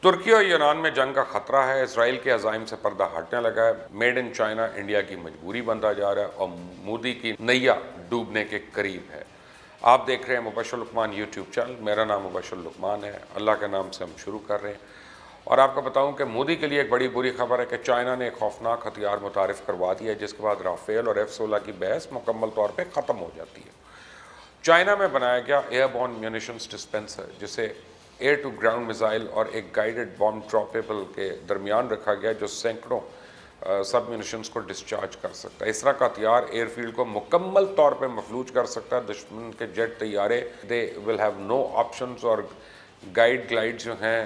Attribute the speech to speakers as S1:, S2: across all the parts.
S1: ترکی اور یونان میں جنگ کا خطرہ ہے، اسرائیل کے عزائم سے پردہ ہٹنے لگا ہے، میڈ ان چائنا انڈیا کی مجبوری بنتا جا رہا ہے اور مودی کی نیا ڈوبنے کے قریب ہے۔ آپ دیکھ رہے ہیں مبشر لقمان یوٹیوب چینل، میرا نام مبشر لقمان ہے، اللہ کے نام سے ہم شروع کر رہے ہیں۔ اور آپ کو بتاؤں کہ مودی کے لیے ایک بڑی بری خبر ہے کہ چائنا نے ایک خوفناک ہتھیار متعارف کروا دیا ہے، جس کے بعد رافیل اور F-16 کی بحث مکمل طور پہ ختم ہو جاتی ہے۔ چائنا میں بنایا گیا ایئر بورن میونیشنز ڈسپینسر، جسے ایئر ٹو گراؤنڈ میزائل اور ایک گائیڈڈ بام ڈراپیبل کے درمیان رکھا گیا، جو سینکڑوں سب میونیشنز کو ڈسچارج کر سکتا ہے۔ اس طرح کا ہتھیار ایئر فیلڈ کو مکمل طور پہ مفلوج کر سکتا ہے۔ دشمن کے جیٹ طیارے دے ول ہیو نو آپشنز، اور گلائڈ جو ہیں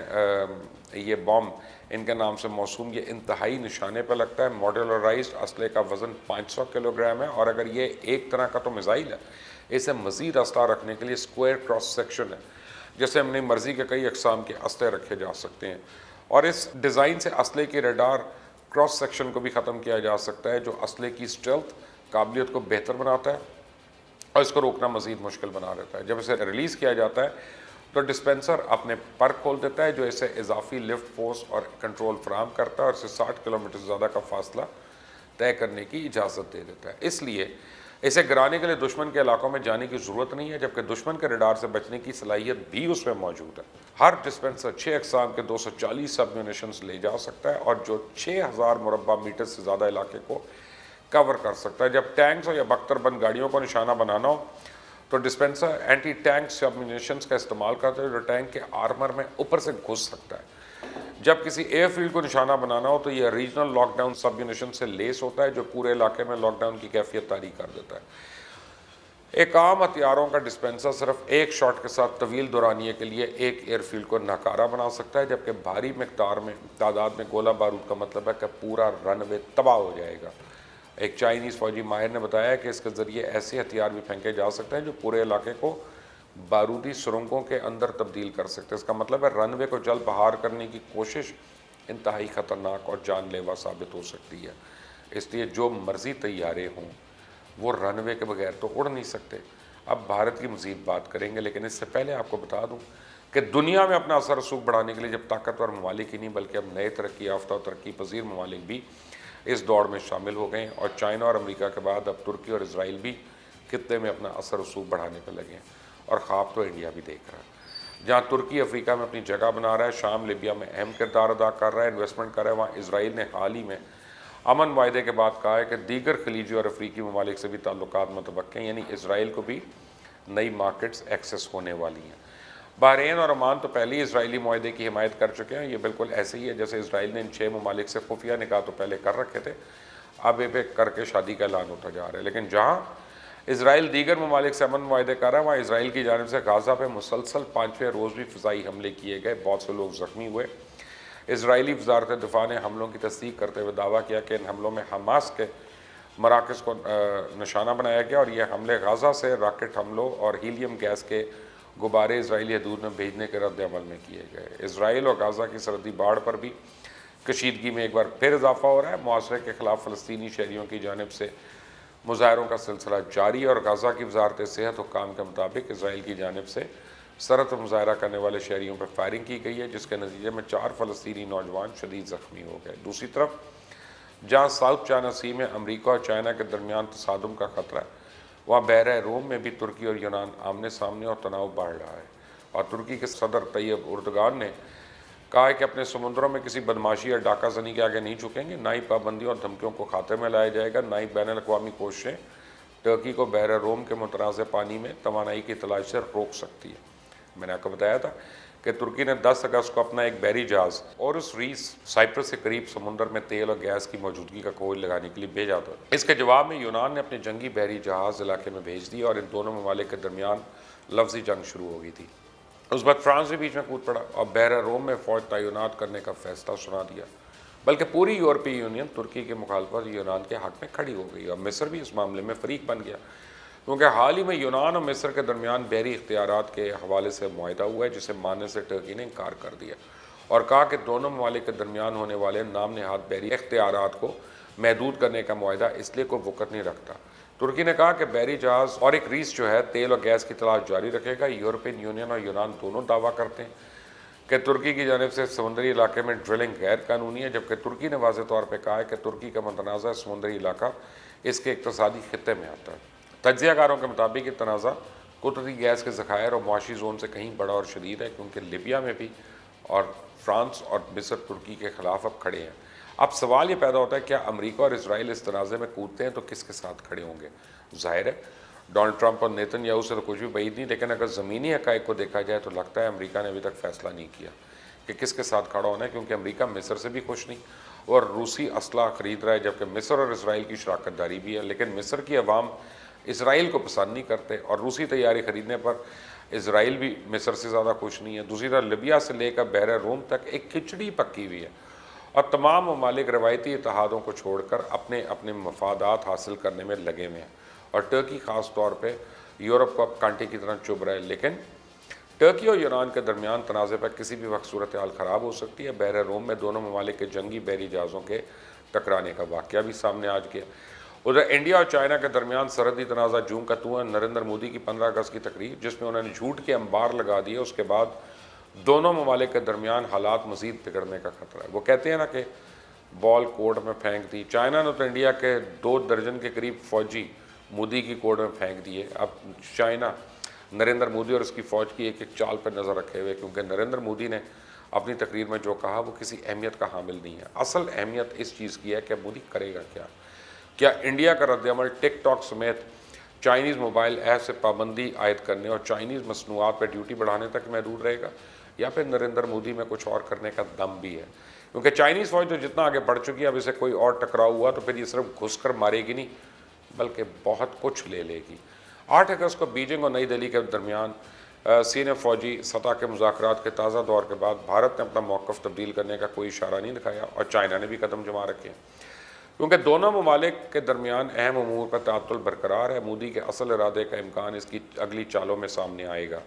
S1: یہ بام ان کے نام سے موسوم، یہ انتہائی نشانے پہ لگتا ہے۔ ماڈیولرائزڈ اسلحے کا وزن 500 کلو گرام ہے، اور اگر یہ ایک طرح کا تو میزائل ہے، اسے مزید اسلحہ رکھنے کے لیے اسکوائر کراس سیکشن ہے، جیسے اپنی مرضی کے کئی اقسام کے اسلحے رکھے جا سکتے ہیں۔ اور اس ڈیزائن سے اسلحے کی ریڈار کراس سیکشن کو بھی ختم کیا جا سکتا ہے، جو اسلحے کی اسٹیلتھ قابلیت کو بہتر بناتا ہے اور اس کو روکنا مزید مشکل بنا دیتا ہے۔ جب اسے ریلیز کیا جاتا ہے تو ڈسپینسر اپنے پر کھول دیتا ہے، جو اسے اضافی لفٹ فورس اور کنٹرول فراہم کرتا ہے، اور اسے 60 کلومیٹر سے زیادہ کا فاصلہ طے کرنے کی اجازت دے دیتا ہے۔ اس لیے اسے گرانے کے لیے دشمن کے علاقوں میں جانے کی ضرورت نہیں ہے، جبکہ دشمن کے ریڈار سے بچنے کی صلاحیت بھی اس میں موجود ہے۔ ہر ڈسپینسر 6 اقسام کے 240 سب میونیشنز لے جا سکتا ہے، اور جو 6000 مربع میٹر سے زیادہ علاقے کو کور کر سکتا ہے۔ جب ٹینکس ہو یا بختر بند گاڑیوں کو نشانہ بنانا ہو تو ڈسپینسر اینٹی ٹینک سب میونیشنز کا استعمال کرتا ہے، جو ٹینک کے آرمر میں اوپر سے گھس سکتا ہے۔ جب کسی ایئر فیلڈ کو نشانہ بنانا ہو تو یہ ریجنل لاک ڈاؤن سب میونیشن سے لیس ہوتا ہے، جو پورے علاقے میں لاک ڈاؤن کی کیفیت طاری کر دیتا ہے۔ ایک عام ہتھیاروں کا ڈسپینسر صرف ایک شاٹ کے ساتھ طویل دورانیے کے لیے ایک ایئر فیلڈ کو ناکارہ بنا سکتا ہے، جبکہ بھاری مقدار میں تعداد میں گولہ بارود کا مطلب ہے کہ پورا رن وے تباہ ہو جائے گا۔ ایک چائنیز فوجی ماہر نے بتایا کہ اس کے ذریعے ایسے ہتھیار بھی پھینکے جا سکتے ہیں جو پورے علاقے کو بارودی سرنگوں کے اندر تبدیل کر سکتے ہیں۔ اس کا مطلب ہے رن وے کو جلد بحال کرنے کی کوشش انتہائی خطرناک اور جان لیوا ثابت ہو سکتی ہے۔ اس لیے جو مرضی طیارے ہوں وہ رن وے کے بغیر تو اڑ نہیں سکتے۔ اب بھارت کی مزید بات کریں گے، لیکن اس سے پہلے آپ کو بتا دوں کہ دنیا میں اپنا اثر رسوخ بڑھانے کے لیے جب طاقتور ممالک ہی نہیں بلکہ اب نئے ترقی یافتہ اور ترقی پذیر ممالک بھی اس دوڑ میں شامل ہو گئے ہیں، اور چائنا اور امریکہ کے بعد اب ترکی اور اسرائیل بھی خطے میں اپنا اثر رسوخ بڑھانے پہ لگے ہیں، اور خواب تو انڈیا بھی دیکھ رہا ہے۔ جہاں ترکی افریقہ میں اپنی جگہ بنا رہا ہے، شام لیبیا میں اہم کردار ادا کر رہا ہے، انویسٹمنٹ کر رہا ہے، وہاں اسرائیل نے حال ہی میں امن معاہدے کے بعد کہا ہے کہ دیگر خلیجی اور افریقی ممالک سے بھی تعلقات متوقع ہیں، یعنی اسرائیل کو بھی نئی مارکیٹس ایکسیس ہونے والی ہیں۔ بحرین اور عمان تو پہلے ہی اسرائیلی معاہدے کی حمایت کر چکے ہیں۔ یہ بالکل ایسے ہی ہے جیسے اسرائیل نے ان 6 ممالک سے خفیہ نکاح تو پہلے کر رکھے تھے، اب یہ کر کے شادی کا اعلان ہوتا جا رہا ہے۔ لیکن جہاں اسرائیل دیگر ممالک سے امن معاہدے کر رہا ہے، وہاں اسرائیل کی جانب سے غزہ پہ مسلسل 5ویں روز بھی فضائی حملے کیے گئے، بہت سے لوگ زخمی ہوئے۔ اسرائیلی وزارت دفاع نے حملوں کی تصدیق کرتے ہوئے دعویٰ کیا کہ ان حملوں میں حماس کے مراکز کو نشانہ بنایا گیا، اور یہ حملے غزہ سے راکٹ حملوں اور ہیلیم گیس کے غبارے اسرائیلی حدود میں بھیجنے کے رد عمل میں کیے گئے۔ اسرائیل اور غزہ کی سرحدی باڑ پر بھی کشیدگی میں ایک بار پھر اضافہ ہو رہا ہے۔ محاصرے کے خلاف فلسطینی شہریوں کی جانب سے مظاہروں کا سلسلہ جاری ہے، اور غزہ کی وزارت صحت حکام کے مطابق اسرائیل کی جانب سے سرحد پر مظاہرہ کرنے والے شہریوں پر فائرنگ کی گئی ہے، جس کے نتیجے میں 4 فلسطینی نوجوان شدید زخمی ہو گئے۔ دوسری طرف جہاں ساؤتھ چائنا سی میں امریکہ اور چائنا کے درمیان تصادم کا خطرہ ہے، وہاں بحیرہ روم میں بھی ترکی اور یونان آمنے سامنے اور تناؤ بڑھ رہا ہے، اور ترکی کے صدر طیب اردگان نے کہا ہے کہ اپنے سمندروں میں کسی بدماشی یا ڈاکہ زنی کے آگے نہیں جھکیں گے، نہ ہی پابندیوں اور دھمکیوں کو خاتمے میں لایا جائے گا، نہ ہی بین الاقوامی کوششیں ترکی کو بحیرہ روم کے متنازع پانی میں توانائی کی تلاش سے روک سکتی ہے۔ میں نے آپ کو بتایا تھا کہ ترکی نے 10 اگست کو اپنا ایک بحری جہاز اورس ریس سائپرس کے قریب سمندر میں تیل اور گیس کی موجودگی کا کھوج لگانے کے لیے بھیجا تھا۔ اس کے جواب میں یونان نے اپنے جنگی بحری جہاز علاقے میں بھیج دیا، اور ان دونوں ممالک کے درمیان لفظی جنگ شروع ہو گئی تھی۔ اس وقت فرانس بھی بیچ میں کود پڑا اور بحیرہ روم میں فوج تعینات کرنے کا فیصلہ سنا دیا، بلکہ پوری یورپی یونین ترکی کے مخالفت یونان کے حق میں کھڑی ہو گئی، اور مصر بھی اس معاملے میں فریق بن گیا، کیونکہ حال ہی میں یونان اور مصر کے درمیان بحری اختیارات کے حوالے سے معاہدہ ہوا ہے، جسے ماننے سے ٹرکی نے انکار کر دیا، اور کہا کہ دونوں ممالک کے درمیان ہونے والے نام نہاد بحری اختیارات کو محدود کرنے کا معاہدہ اس لیے کوئی وقت نہیں رکھتا۔ ترکی نے کہا کہ بحری جہاز اور ایک ریس جو ہے تیل اور گیس کی تلاش جاری رکھے گا۔ یورپین یونین اور یونان دونوں دعویٰ کرتے ہیں کہ ترکی کی جانب سے سمندری علاقے میں ڈرلنگ غیر قانونی ہے، جبکہ ترکی نے واضح طور پہ کہا ہے کہ ترکی کا متنازع سمندری علاقہ اس کے اقتصادی خطے میں آتا ہے۔ تجزیہ کاروں کے مطابق یہ تنازع قدرتی گیس کے ذخائر اور معاشی زون سے کہیں بڑا اور شدید ہے، کیونکہ لیبیا میں بھی اور فرانس اور مصر ترکی کے خلاف اب کھڑے ہیں۔ اب سوال یہ پیدا ہوتا ہے کیا امریکہ اور اسرائیل اس تنازع میں کودتے ہیں تو کس کے ساتھ کھڑے ہوں گے؟ ظاہر ہے ڈونلڈ ٹرمپ اور نیتن یاہو سے تو کچھ بھی بعید نہیں، لیکن اگر زمینی حقائق کو دیکھا جائے تو لگتا ہے امریکہ نے ابھی تک فیصلہ نہیں کیا کہ کس کے ساتھ کھڑا ہونا ہے، کیونکہ امریکہ مصر سے بھی خوش نہیں اور روسی اسلحہ خرید رہا ہے، جبکہ مصر اور اسرائیل کی شراکت داری بھی ہے، لیکن مصر کی عوام اسرائیل کو پسند نہیں کرتے اور روسی طیارے خریدنے پر اسرائیل بھی مصر سے زیادہ خوش نہیں ہے۔ دوسری طرف لیبیا سے لے کر بحر روم تک ایک کھچڑی پکی ہوئی ہے اور تمام ممالک روایتی اتحادوں کو چھوڑ کر اپنے اپنے مفادات حاصل کرنے میں لگے ہوئے ہیں، اور ٹرکی خاص طور پہ یورپ کو اب کانٹے کی طرح چبھ رہا ہے۔ لیکن ٹرکی اور ایران کے درمیان تنازع پر کسی بھی وقت صورتحال خراب ہو سکتی ہے۔ بحر روم میں دونوں ممالک کے جنگی بحری جہازوں کے ٹکرانے کا واقعہ بھی سامنے آ گیا۔ ادھر انڈیا اور چائنا کے درمیان سرحدی تنازع جون کا تواں۔ نریندر مودی کی 15 اگست کی تقریر جس میں انہوں نے جھوٹ کے انبار لگا دیے، اس کے بعد دونوں ممالک کے درمیان حالات مزید بگڑنے کا خطرہ ہے۔ وہ کہتے ہیں نا کہ بال کورٹ میں پھینک دی۔ چائنا نے تو انڈیا کے 2 درجن کے قریب فوجی مودی کی کورٹ میں پھینک دیے۔ اب چائنا نریندر مودی اور اس کی فوج کی ایک ایک چال پر نظر رکھے ہوئے، کیونکہ نریندر مودی نے اپنی تقریر میں جو کہا وہ کسی اہمیت کا حامل نہیں ہے۔ اصل اہمیت اس چیز کی ہے کہ مودی کرے گا کیا انڈیا کا رد عمل ٹک ٹاک سمیت چائنیز موبائل ایپ سے پابندی عائد کرنے اور چائنیز مصنوعات پہ ڈیوٹی بڑھانے تک محدود رہے گا، یا پھر نریندر مودی میں کچھ اور کرنے کا دم بھی ہے؟ کیونکہ چائنیز فوج جو جتنا آگے بڑھ چکی ہے، اب اسے کوئی اور ٹکراؤ ہوا تو پھر یہ صرف گھس کر مارے گی نہیں بلکہ بہت کچھ لے لے گی۔ 8 اگست کو بیجنگ اور نئی دہلی کے درمیان سینئر فوجی سطح کے مذاکرات کے تازہ دور کے بعد بھارت نے اپنا موقف تبدیل کرنے کا کوئی اشارہ نہیں دکھایا، اور چائنا نے بھی قدم جما رکھے ہیں، کیونکہ دونوں ممالک کے درمیان اہم امور پر تعطل برقرار ہے۔ مودی کے اصل ارادے کا امکان اس کی اگلی چالوں میں سامنے آئے گا۔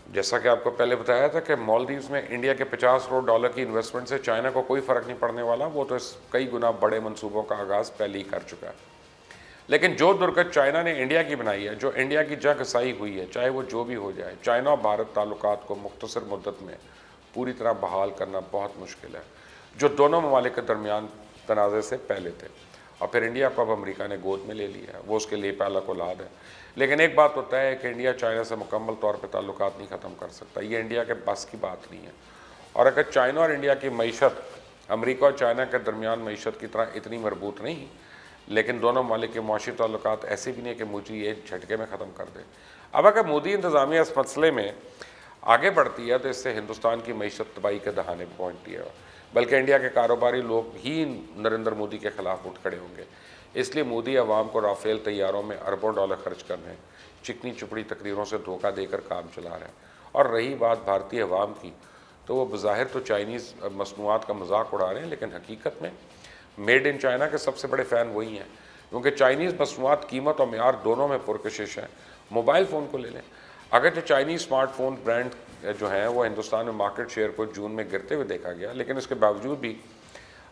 S1: جیسا کہ آپ کو پہلے بتایا تھا کہ مالدیوز میں انڈیا کے $50 کروڑ کی انویسٹمنٹ سے چائنا کو کوئی فرق نہیں پڑنے والا، وہ تو اس کئی گنا بڑے منصوبوں کا آغاز پہلے ہی کر چکا ہے۔ لیکن جو درگت چائنا نے انڈیا کی بنائی ہے، جو انڈیا کی جگ سائی ہوئی ہے، چاہے وہ جو بھی ہو جائے، چائنا اور بھارت تعلقات کو مختصر مدت میں پوری طرح بحال کرنا بہت مشکل ہے، جو دونوں ممالک کے درمیان تنازع سے پہلے تھے، اور پھر انڈیا کو اب امریکہ نے گود میں لے لیا ہے، وہ اس کے لیے پہلا اولاد ہے۔ لیکن ایک بات تو طے ہے کہ انڈیا چائنا سے مکمل طور پہ تعلقات نہیں ختم کر سکتا، یہ انڈیا کے بس کی بات نہیں ہے۔ اور اگر چائنا اور انڈیا کی معیشت امریکہ اور چائنا کے درمیان معیشت کی طرح اتنی مربوط نہیں، لیکن دونوں ممالک کے معاشی تعلقات ایسے بھی نہیں کہ مودی ایک جھٹکے میں ختم کر دے۔ اب اگر مودی انتظامیہ اس مسئلے میں آگے بڑھتی ہے تو اس سے ہندوستان کی معیشت تباہی کے دہانے پہ پہنچتی ہے، بلکہ انڈیا کے کاروباری لوگ ہی نریندر مودی کے خلاف اٹھ کھڑے ہوں گے۔ اس لیے مودی عوام کو رافیل طیاروں میں اربوں ڈالر خرچ کرنے، چکنی چپڑی تقریروں سے دھوکہ دے کر کام چلا رہا ہے۔ اور رہی بات بھارتی عوام کی، تو وہ بظاہر تو چائنیز مصنوعات کا مذاق اڑا رہے ہیں، لیکن حقیقت میں میڈ ان چائنا کے سب سے بڑے فین وہی ہیں، کیونکہ چائنیز مصنوعات قیمت اور معیار دونوں میں پرکشش ہیں۔ موبائل فون کو لے لیں، اگرچہ چائنیز اسمارٹ فون برانڈ جو ہیں وہ ہندوستان میں مارکیٹ شیئر کو جون میں گرتے ہوئے دیکھا گیا، لیکن اس کے باوجود بھی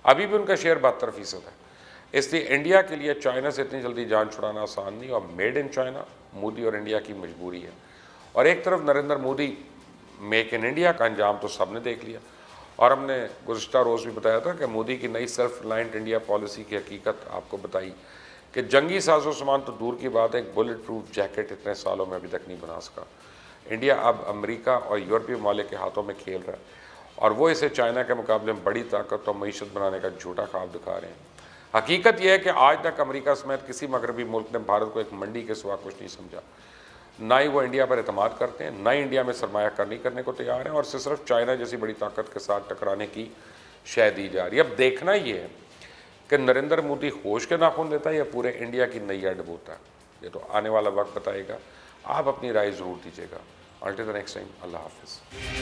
S1: ابھی بھی ان کا شیئر 72% ہے۔ اس لیے انڈیا کے لیے چائنا سے اتنی جلدی جان چھڑانا آسان نہیں، اور میڈ ان چائنا مودی اور انڈیا کی مجبوری ہے۔ اور ایک طرف Narendra Modi make in India کا انجام تو سب نے دیکھ لیا، اور ہم نے گزشتہ روز بھی بتایا تھا کہ مودی کی نئی سیلف ریلائنٹ انڈیا پالیسی کی حقیقت آپ کو بتائی کہ جنگی ساز و سامان تو دور کی بات ہے، ایک بلٹ پروف جیکٹ اتنے سالوں میں ابھی تک نہیں بنا سکا۔ انڈیا اب امریکہ اور یورپی ممالک کے ہاتھوں میں کھیل رہا ہے، اور وہ اسے چائنا کے مقابلے میں بڑی طاقت اور معیشت بنانے کا جھوٹا خواب دکھا رہے ہیں۔ حقیقت یہ ہے کہ آج تک امریکہ سمیت کسی مغربی ملک نے بھارت کو ایک منڈی کے سوا کچھ نہیں سمجھا، نہ ہی وہ انڈیا پر اعتماد کرتے ہیں، نہ ہی انڈیا میں سرمایہ کاری کرنے کو تیار ہیں، اور صرف چائنا جیسی بڑی طاقت کے ساتھ ٹکرانے کی شے دی جا رہی ہے۔ اب دیکھنا یہ ہے کہ نریندر مودی ہوش کے ناخن لیتا ہے یا پورے انڈیا کی نیا ڈبوتا ہے، یہ تو آنے والا وقت بتائے گا۔ آپ اپنی رائے ضرور دیجیے گا۔ Until the next time, اللہ حافظ۔